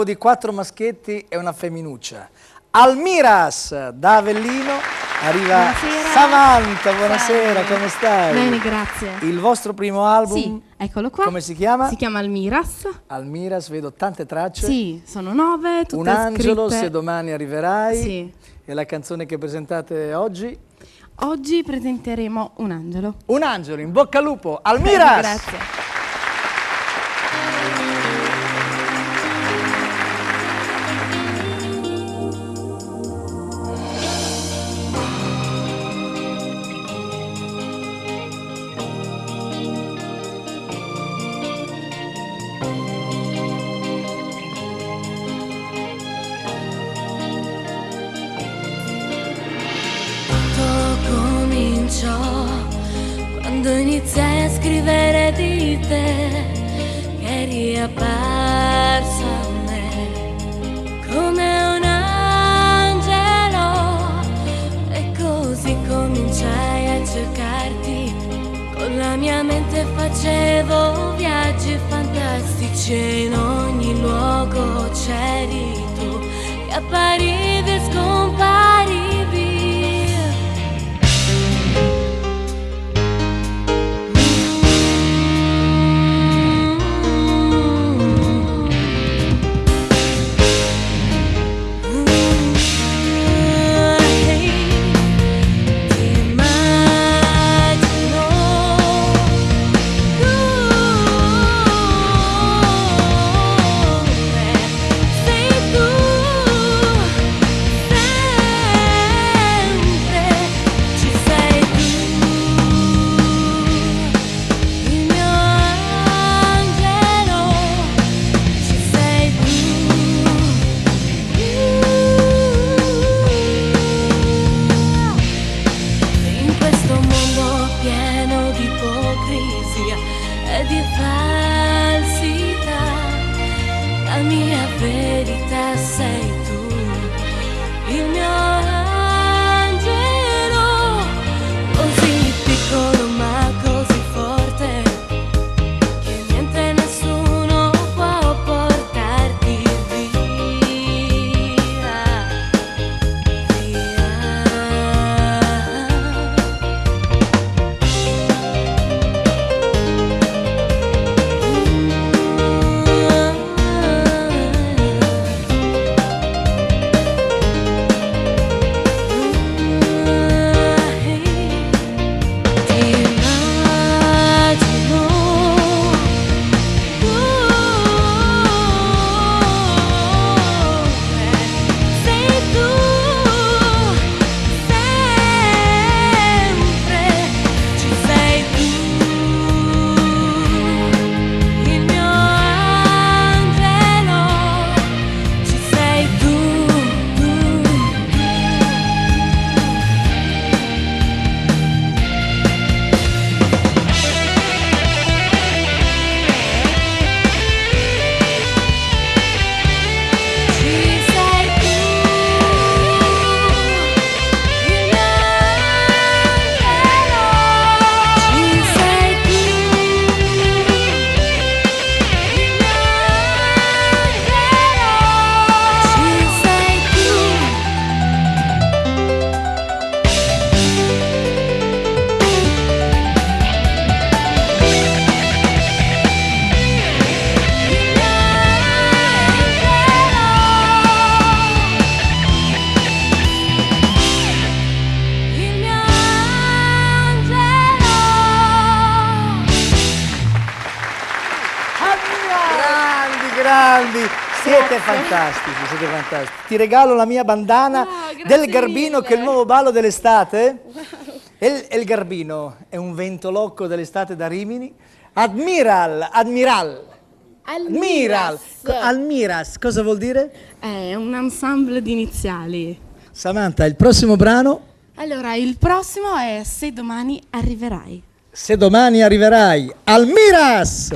Di 4 maschietti e una femminuccia. Almiras da Avellino arriva. Buonasera. Samantha, buonasera, Salve. come stai? Bene, grazie. Il vostro primo album? Sì, eccolo qua. Come si chiama? Si chiama Almiras. Almiras, vedo tante tracce. Sì, sono 9, tutte Un angelo, scritte. se domani arriverai. Sì. E la canzone che presentate oggi? Oggi presenteremo Un angelo. Un angelo, in bocca al lupo. Almiras! Grazie. Quando iniziai a scrivere di te, che eri apparsa a me come un angelo, e così cominciai a cercarti. Con la mia mente facevo viaggi fantastici e in ogni luogo c'eri tu, che apparivi e scomparivi. E di falsità, la mia verità sei tu, il mio angelo, così piccolo ma così forte, che niente nessuno può portarti via, via. Grandi, siete fantastici, siete fantastici. Ti regalo la mia bandana del Garbino, mille. che è il nuovo ballo dell'estate. E il Garbino è un ventolocco dell'estate da Rimini. Almiras, cosa vuol dire? È un ensemble di iniziali. Samantha, il prossimo brano? Allora, il prossimo è Se domani arriverai. Se domani arriverai. Almiras!